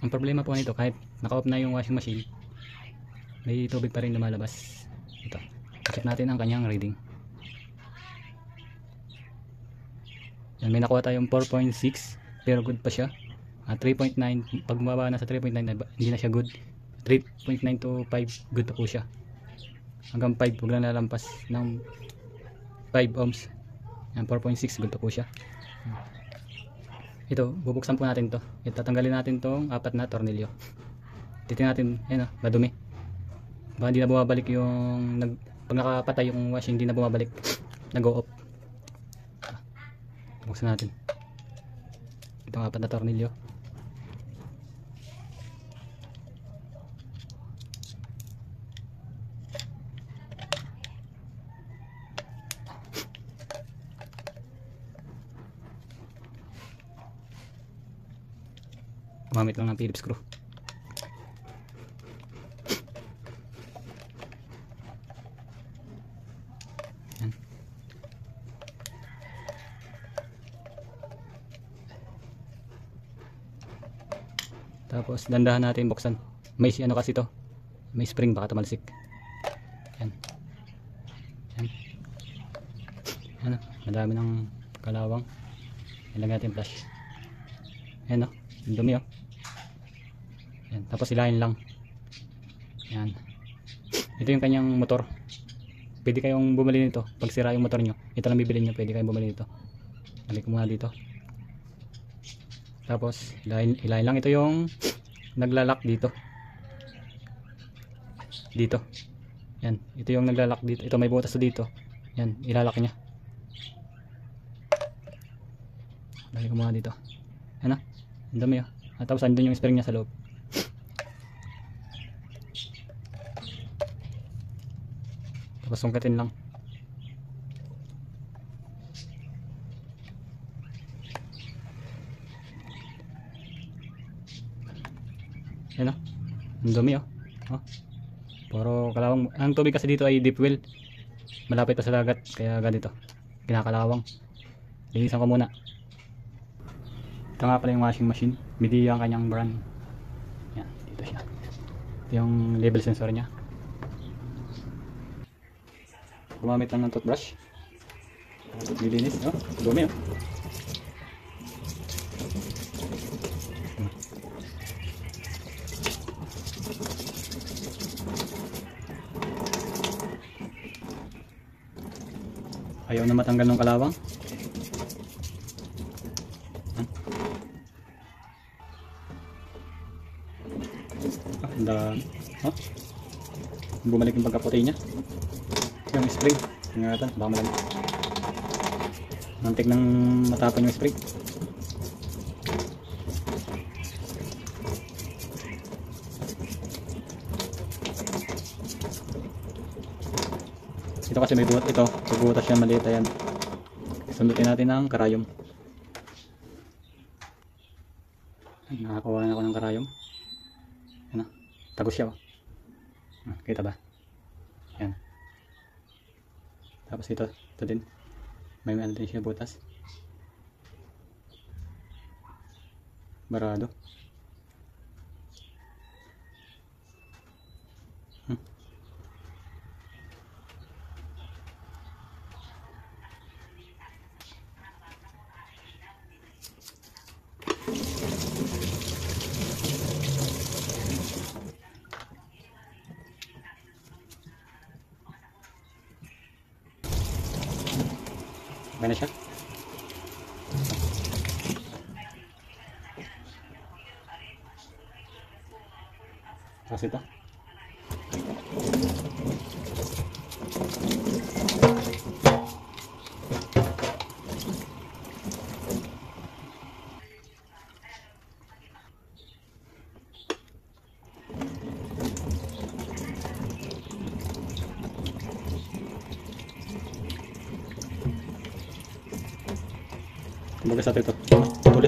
Ang problema po nito, kahit naka-off na yung washing machine, may tubig pa rin lumalabas. Ito, check natin ang kanyang reading. Yan, may nakuha tayong 4.6 pero good pa siya. 3.9, pag bumaba na sa 3.9 hindi na siya good. 3.9 to 5 good pa po siya. Hanggang 5 huwag lang lalampas ng 5 ohms. Yan, 4.6 good pa po siya. Ito, bubuksan po natin to. Tatanggalin natin tong 4 na tornilyo. Titingnan natin, ayan o, madumi. Baka hindi na bumabalik yung pag nakapatay yung washing, hindi na bumabalik, nag-o-off. Buksan natin itong 4 na tornilyo. Gumamit lang ng Phillips screw. Yan. Tapos dandahan natin buksan. May ano kasi to, may spring, baka tumalsik. Yan. Yan. Ano, madami ng kalawang. Ilagay natin flash. Yan o, dumi o. Yan. Tapos ilahin lang. Yan. Ito yung kanyang motor. Pwede kayong bumili nito. Pag sira yung motor nyo, ito lang bibili nyo. Pwede kayong bumili nito. Balik ko muna dito. Tapos ilahin lang. Ito yung naglalak dito. Dito. Yan. Ito yung naglalak dito. Ito may butas dito. Yan. Ilalak nya. Balik ko muna dito. Yan o. Ang dami o. Tapos andun yung spring nya sa loob. Tapos sungkatin lang. Yan o. Ang dumi o. Puro kalawang. Ang tubig kasi dito ay deep well. Malapit pa sa dagat. Kaya ganito. Kinakalawang. Linisan ko muna. Ito nga pala yung washing machine. Midea ang kanyang brand. Yan. Dito siya. Ito yung level sensor nya. Gumamit lang ng toothbrush. Nilinis, oh, dumi oh. Ayaw na matanggal ng kalawang. Oh, bumalik yung pagkaputi niya. Yung spring, ingatan, baka malamig. Mantik nang matapon yung spring. Ito kasi may buhat ito, butas siya maliit, ayan. Sundutin natin ang karayom. Nakakuha na ako ng karayom. Ayan na, tagos siya oh. Kita ba? Ayan. Tapos ito din. May ano din siya butas. Barado. Okay na siya. Tapos ito. Kumbaga sa ito. Tuloy.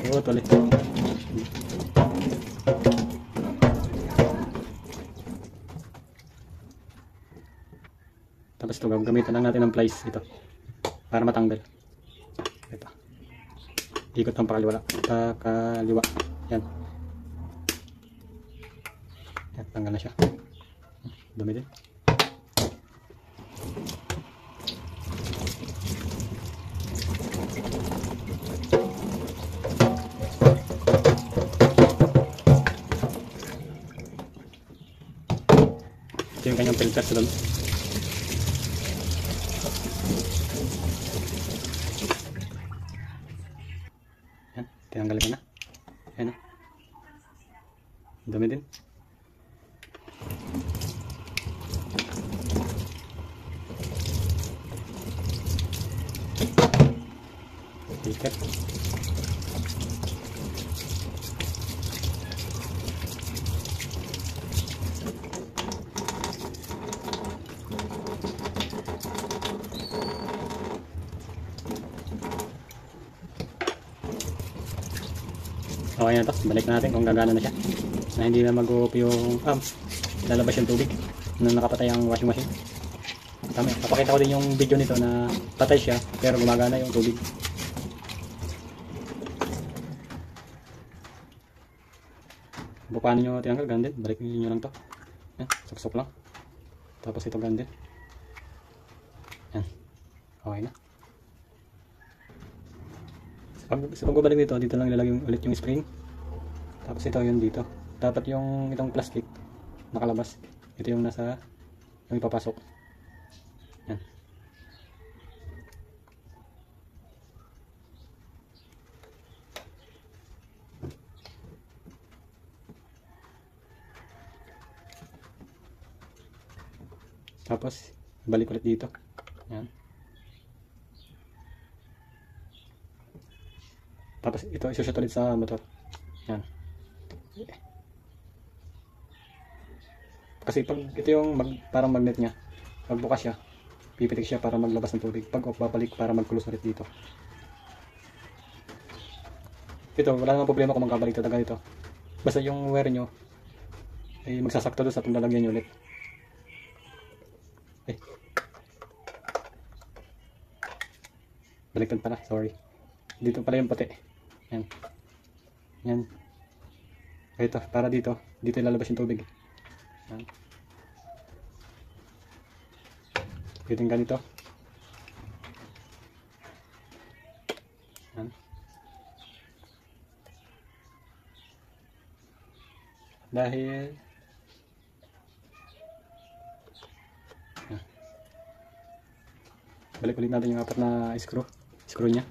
Oo, tuloy. Tapos ito, gagamitan lang natin ng plies ito para matanggal. Ito. Ikot ang pakaliwa. Yan. Yan, tanggal na siya. Dumi din. Ito yung kanyang filter sa doon. Yan, tinanggalin ko na. Ayan o. Dumi din. Filter. Okay na to, balik natin kung gagana na siya na hindi na mag-oop yung lalabas yung tubig na nakapatay ang washing machine. Tama, papakita ko din yung video nito na patay siya pero gumagana yung tubig. Paano nyo tinanggal? Gandit, balik nyo lang to. Yan, suksok lang. Tapos ito gandit. Yan, okay na. Sa pagbabalik dito, dito lang ilalagay ulit yung spring. Tapos ito yung dito. Dapat yung itong plastic nakalabas. Ito yung nasa yung ipapasok. Yan. Tapos balik ulit dito. Yan. Tapos ito isushoot ulit sa motor. Yan. Kasi pag ito yung parang magnet niya, pag bukas siya, pipitik siya para maglabas ng tubig. Pag off, babalik para magkulos ulit dito. Ito, wala namang problema kung magkabalik talaga ito. Basta yung wire nyo ay magsasakto doon sa paglalagyan nyo ulit. Baliktad pala, sorry. Dito pala yung puti. Yan. Yan. Ito, para dito. Dito ilalabas yung tubig. Yan. Ito yung ganito. Yan. Dahil yan. Balik ulit natin yung apat na screw niya.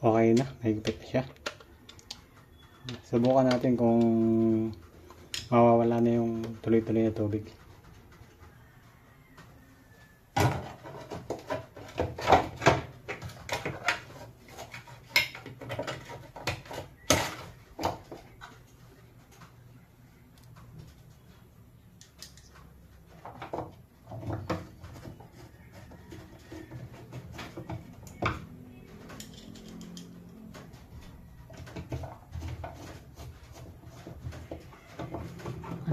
Okay na, mahigpit na siya. Subukan natin kung mawawala na yung tuloy-tuloy na tubig.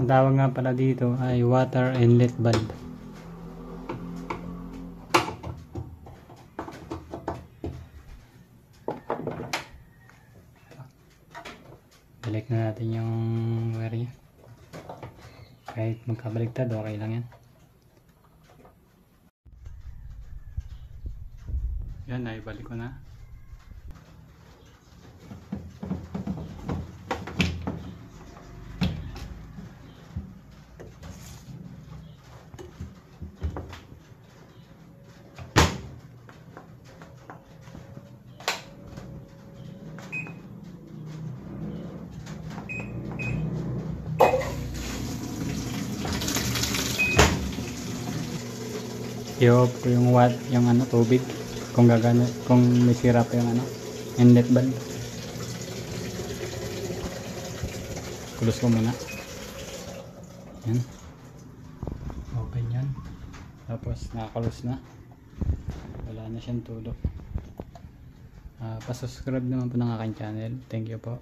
Ang tawag nga pala dito ay water inlet valve. Balik na natin yung wire niya. Kahit magkabaliktad, okay lang yan. Yan, naibalik ko na. I-off ko yung tubig kung gagana, kung may sira pa yung inlet valve. Kulos ko muna. Yan. Open yan. Tapos nakakalus na. Wala na siyang tulo. Pasubscribe naman po ng aking channel. Thank you po.